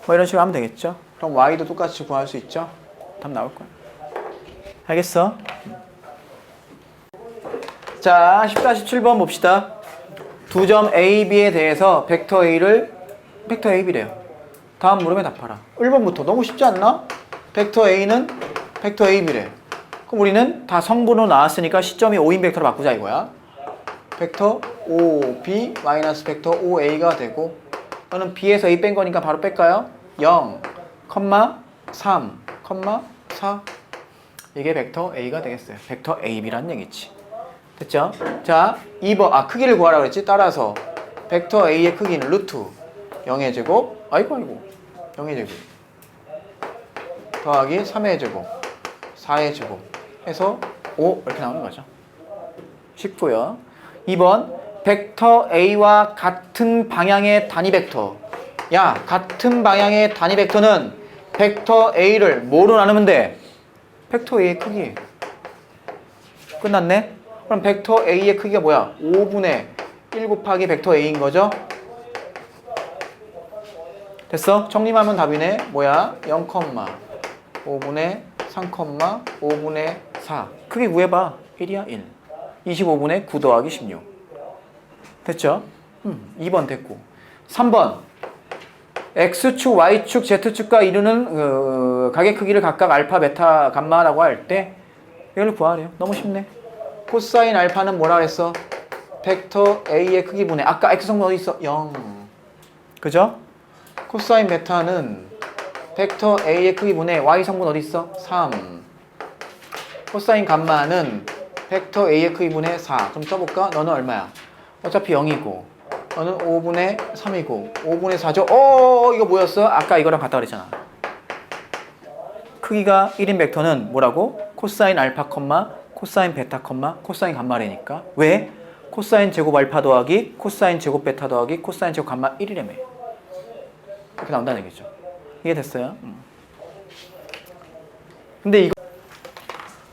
뭐 이런 식으로 하면 되겠죠. 그럼 Y도 똑같이 구할 수 있죠. 답 나올 거야. 알겠어? 자, 10-7번 봅시다. 두 점 A, B에 대해서 벡터 A를 벡터 A, B래요. 다음 물음에 답하라. 1번부터 너무 쉽지 않나? 벡터 A는 벡터 A, B래. 그럼 우리는 다 성분으로 나왔으니까 시점이 5인 벡터로 바꾸자 이거야. 벡터 OB 마이너스 벡터 OA가 되고, 너는 B에서 A 뺀 거니까 바로 뺄까요? 0, 3, 4. 이게 벡터 A가 되겠어요. 벡터 AB라는 얘기지. 됐죠? 자, 2번. 크기를 구하라 그랬지? 따라서 벡터 A의 크기는 루트 0의 제곱, 아이고 0의 제곱 더하기 3의 제곱, 4의 제곱 해서 5 이렇게 나오는 거죠. 쉽고요. 2번. 벡터 A와 같은 방향의 단위 벡터. 야, 같은 방향의 단위 벡터는 벡터 A를 뭐로 나누면 돼? 벡터 A의 크기. 끝났네? 그럼 벡터 A의 크기가 뭐야? 5분의 1 곱하기 벡터 A인 거죠? 됐어? 정리하면 답이네. 뭐야? 0, 5분의 3, 5분의 4. 크기 구해봐. 1이야 1. 25분의 9 더하기 16. 됐죠? 2번 됐고. 3번. X축, Y축, Z축과 이루는 각의 크기를 각각 알파, 베타, 감마라고 할 때 이걸 구하래요. 너무 쉽네. 코사인 알파는 뭐라 그랬어? 벡터 A의 크기분의, 아까 X성분 어디 있어? 0. 그죠? 코사인 베타는 벡터 A의 크기분의 Y성분 어디 있어? 3. 코사인 감마는 벡터 A의 크기분의 4. 그럼 써볼까? 너는 얼마야? 어차피 0이고 너는 5분의 3이고 5분의 4죠? 이거 뭐였어? 아까 이거랑 같다 그랬잖아. 크기가 1인 벡터는 뭐라고? 코사인 알파, 코사인 베타 컴마 코사인 감마래니까. 왜? 코사인 제곱 알파 더하기 코사인 제곱 베타 더하기 코사인 제곱 감마 1이라며. 이렇게 나온다는 얘기죠. 이해됐어요? 근데 이거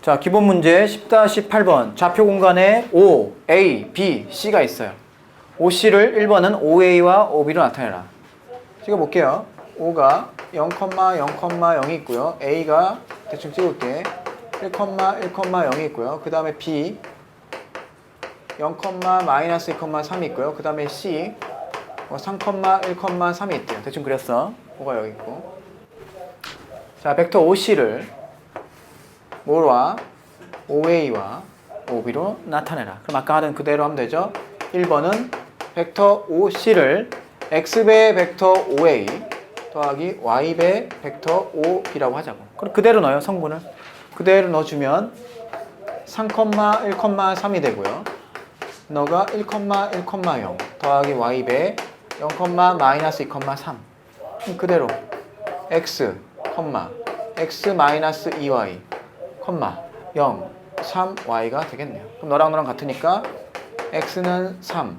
자, 기본 문제 10-8번 좌표 공간에 O, A, B, C가 있어요. OC를 1번은 OA와 OB로 나타내라. 찍어볼게요. O가 0,0,0이 있고요. A가 대충 찍을게. 1,1,0이 있고요. 그 다음에 B 0,-2,3이 있고요. 그 다음에 C 3,1,3이 있대요. 대충 그렸어. O가 여기 있고. 자, 벡터 OC를 뭐와 OA와 OB로 나타내라. 그럼 아까 하던 그대로 하면 되죠. 1번은 벡터 OC를 X배 벡터 OA 더하기 Y배 벡터 OB라고 하자고. 그럼 그대로 넣어요. 성분을. 그대로 넣어주면 3,1,3이 되고요. 너가 1,1,0 더하기 Y배 0,-2,3 그대로 X, X-2Y, 0, 3Y가 되겠네요. 그럼 너랑 너랑 같으니까 X는 3,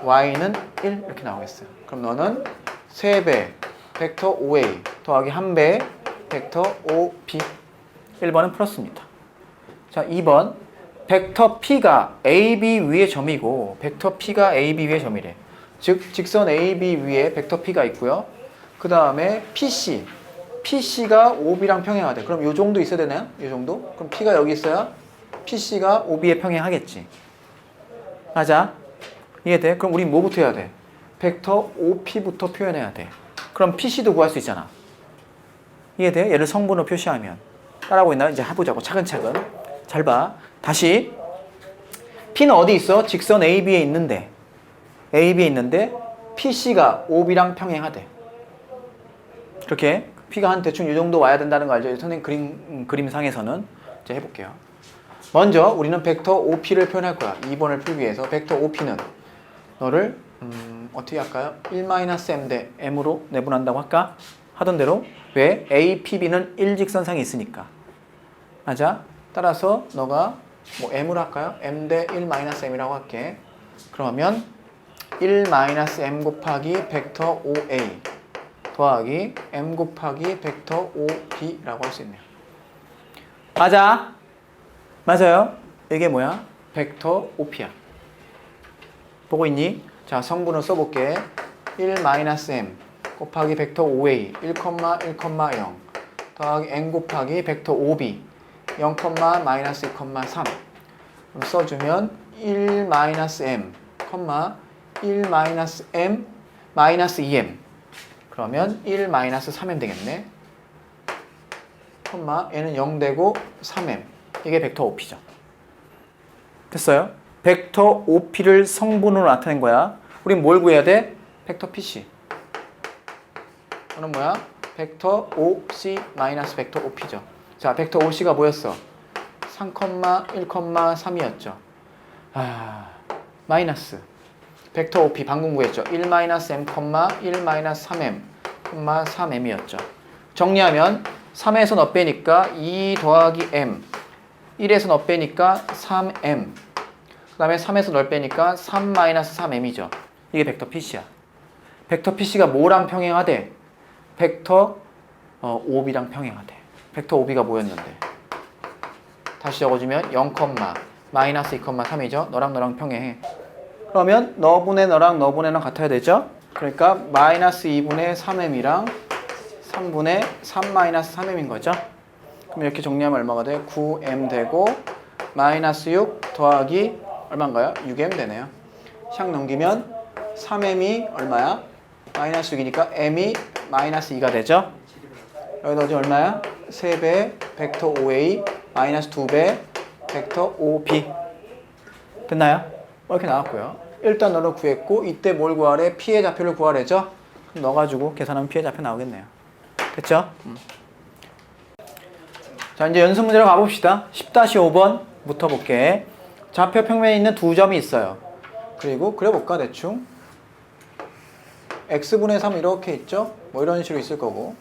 Y는 1 이렇게 나오겠어요. 그럼 너는 3배 벡터 OA 더하기 1배 벡터 OB 1번은 플러스입니다. 자, 2번 벡터 P가 AB 위의 점이고 벡터 P가 AB 위의 점이래. 즉 직선 AB 위에 벡터 P가 있고요. 그 다음에 PC가 OB랑 평행하대. 그럼 요 정도 있어야 되나요? 요 정도? 그럼 P가 여기 있어야 PC가 OB에 평행하겠지. 맞아? 이해돼? 그럼 우린 뭐부터 해야 돼? 벡터 OP부터 표현해야 돼. 그럼 PC도 구할 수 있잖아. 이해돼? 얘를 성분으로 표시하면. 따라하고 있나? 이제 해보자고. 차근차근. 잘 봐. 다시. P는 어디 있어? 직선 AB에 있는데 PC가 OB랑 평행하대. 이렇게 P가 한 대충 이 정도 와야 된다는 거 알죠? 선생님 그림상에서는. 이제 해볼게요. 먼저 우리는 벡터 OP를 표현할 거야. 2번을 풀기 위해서 벡터 OP는 너를 어떻게 할까요? 1-m 대 m으로 내분한다고 할까? 하던 대로. 왜? A, P, B는 일직선상에 있으니까. 맞아? 따라서 너가 뭐 m으로 할까요? m 대 1-m이라고 할게. 그러면 1-m 곱하기 벡터 OA 더하기 m 곱하기 벡터 OB라고 할 수 있네요. 맞아? 맞아요? 이게 뭐야? 벡터 OP야. 보고 있니? 자, 성분을 써볼게. 1-m 곱하기 벡터 OA 1,1,0 더하기 n 곱하기 벡터 OB 0,-2,3 그럼 써주면 1-m, 1-m, -2m 그러면 1-3m 되겠네. 얘는 0 되고 3m 이게 벡터 OP죠. 됐어요? 벡터 OP를 성분으로 나타낸 거야. 우린 뭘 구해야 돼? 벡터 PC. 이거는 뭐야? 벡터 OC 마이너스 벡터 OP죠. 자, 벡터 OC가 뭐였어? 3,1,3이었죠. 마이너스 벡터 OP 방금 구했죠. 1-m, 1-3m, 3m이었죠. 정리하면 3에서 너 빼니까 2 더하기 m 1에서 너 빼니까 3m 그 다음에 3에서 널 빼니까 3-3m이죠. 이게 벡터 PC야. 벡터 PC가 뭐랑 평행하대? 벡터 OB랑 평행하대. 벡터 OB가 뭐였는데? 다시 적어주면 0,-2,3이죠. 너랑 너랑 평행해. 그러면 너분의 너랑 너분의 같아야 되죠? 그러니까 -2분의 3m이랑 3분의 3-3m인 거죠. 그럼 이렇게 정리하면 얼마가 돼? 9m 되고 -6 더하기 얼마인가요? 6m 되네요. 샥 넘기면 3m이 얼마야? -6이니까 m이 -2가 되죠. 여기 넣어주면 얼마야? 3배 벡터 OA -2배 벡터 OB 됐나요? 이렇게 나왔고요. 일단 너를 구했고 이때 뭘 구하래? P의 좌표를 구하래죠? 그럼 넣어가지고 계산하면 P의 좌표 나오겠네요. 됐죠? 자, 이제 연습 문제로 가봅시다. 10-5번부터 볼게. 좌표 평면에 있는 두 점이 있어요. 그리고 그려볼까 대충. x분의 3 이렇게 있죠? 뭐 이런 식으로 있을 거고.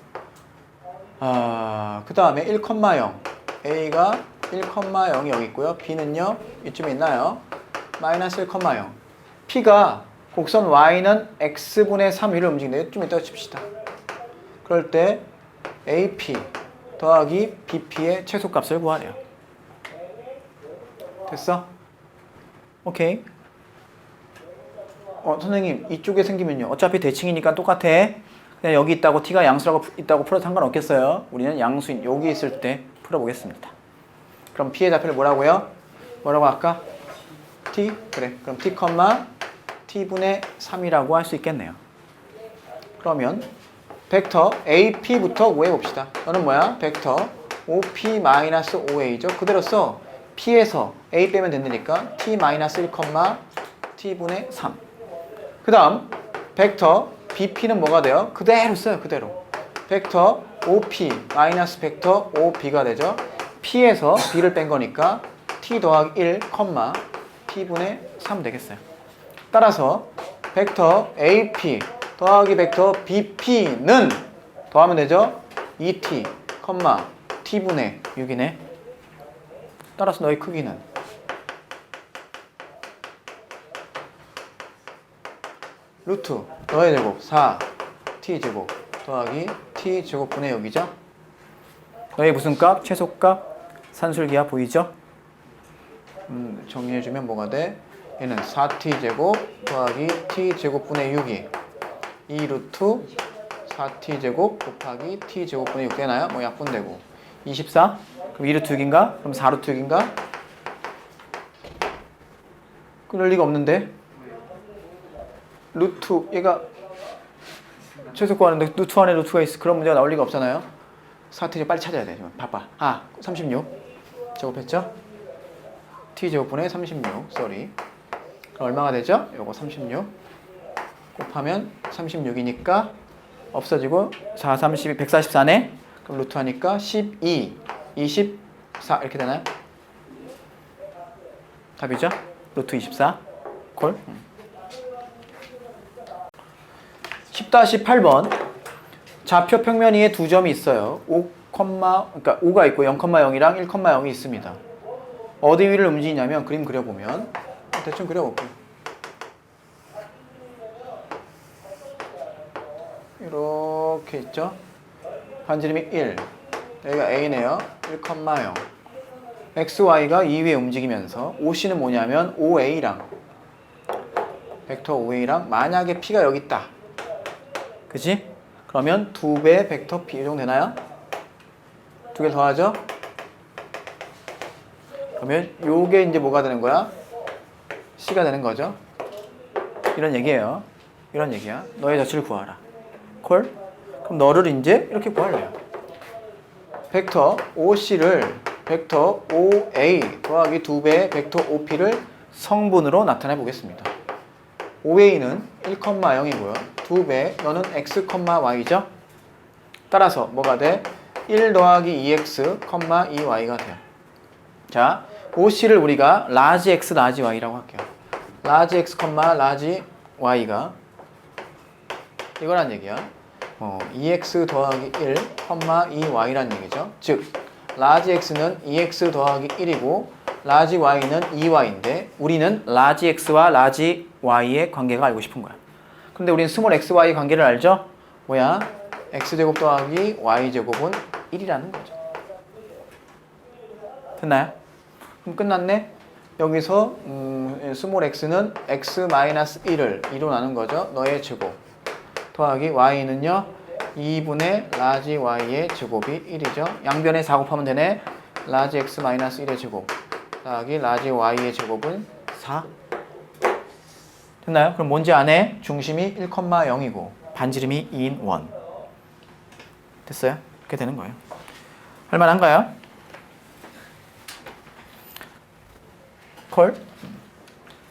그 다음에 1,0 A가 1,0이 여기 있고요. B는요, 이쯤에 있나요? 마이너스 1,0. P가 곡선 Y는 X분의 3 위를 움직이는데 좀 이따가 칩시다. 그럴 때 AP 더하기 BP의 최소값을 구하래요. 됐어? 오케이. 선생님 이쪽에 생기면요. 어차피 대칭이니까 똑같아. 그냥 여기 있다고 T가 양수라고 있다고 풀어도 상관없겠어요. 우리는 양수인 여기 있을 때 풀어보겠습니다. 그럼 P의 좌표를 뭐라고요? 뭐라고 할까? T? 그래. 그럼 T, T분의 3이라고 할 수 있겠네요. 그러면 벡터 AP부터 구해봅시다. 너는 뭐야? 벡터 OP-5A죠. 그대로 써. P에서 A 빼면 된다니까 T-1, T분의 3. 그 다음 벡터 BP는 뭐가 돼요? 그대로 써요. 그대로. 벡터 OP 마이너스 벡터 OB가 되죠. P에서 B를 뺀 거니까 T 더하기 1, T분의 3 되겠어요. 따라서 벡터 AP 더하기 벡터 BP는 더하면 되죠. 2T, T분의 6이네. 따라서 너의 크기는 루트 너의 제곱 4T제곱 더하기 T제곱분의 6이죠. 너의 무슨 값? 최소값? 산술기하 보이죠? 정리해주면 뭐가 돼? 얘는 4T제곱 더하기 T제곱분의 6이 2루트 4T제곱 곱하기 T제곱분의 6 되나요? 뭐 약분되고 24? 그럼 2루트 6인가? 그럼 4루트 6인가? 그럴 리가 없는데 루트 얘가 최소 구하는데 루트 안에 루트가 있어. 그런 문제가 나올 리가 없잖아요. 4T 빨리 찾아야 돼. 지금 바빠. 36 제곱했죠? T제곱분의 36 쏘리. 그럼 얼마가 되죠? 요거 36 곱하면 36이니까 없어지고 4, 32, 144네? 그럼 루트 하니까 12, 24 이렇게 되나요? 답이죠? 루트 24 콜? 10-8번 좌표 평면 위에 두 점이 있어요. 5, 그러니까 5가 있고 0,0이랑 1,0이 있습니다. 어디 위를 움직이냐면 그림 그려보면 대충 그려볼게요. 이렇게 있죠. 반지름이 1 여기가 A네요. 1,0 XY가 2 위에 움직이면서 OC는 뭐냐면 OA랑 벡터 OA랑 만약에 P가 여기 있다. 그치? 그러면 2배 벡터 P 이 정도 되나요? 2개 더하죠? 그러면 요게 이제 뭐가 되는 거야? C가 되는 거죠. 이런 얘기예요. 이런 얘기야. 너의 자치를 구하라. 콜? 그럼 너를 이제 이렇게 구할래요. 벡터 OC를 벡터 OA 더하기 2배 벡터 OP를 성분으로 나타내 보겠습니다. OA는 1,0이고요. 2배 너는 X, Y죠? 따라서 뭐가 돼? 1 더하기 2X, 2Y가 돼요. 자, OC를 우리가 라지 X, 라지 Y라고 할게요. 라지 X, 라지 Y가 이거란 얘기야. 2X 더하기 1, 2Y란 얘기죠. 즉, 라지 X는 2X 더하기 1이고 라지 Y는 2Y인데 우리는 라지 X와 라지 Y의 관계가 알고 싶은 거야. 근데 우리는 스몰 XY 관계를 알죠? 뭐야? X제곱 더하기 Y제곱은 1이라는 거죠. 됐나요? 그럼 끝났네? 여기서 스몰 X는 X-1을 2로 나눈 거죠. 너의 제곱 더하기 Y는요 2분의 라지 Y의 제곱이 1이죠. 양변에 4 곱하면 되네. 라지 X-1의 제곱 더하기 라지 Y의 제곱은 4. 됐나요? 그럼 뭔지 아네? 중심이 1,0이고 반지름이 2인 원. 됐어요? 이렇게 되는 거예요. 할만한가요? 콜?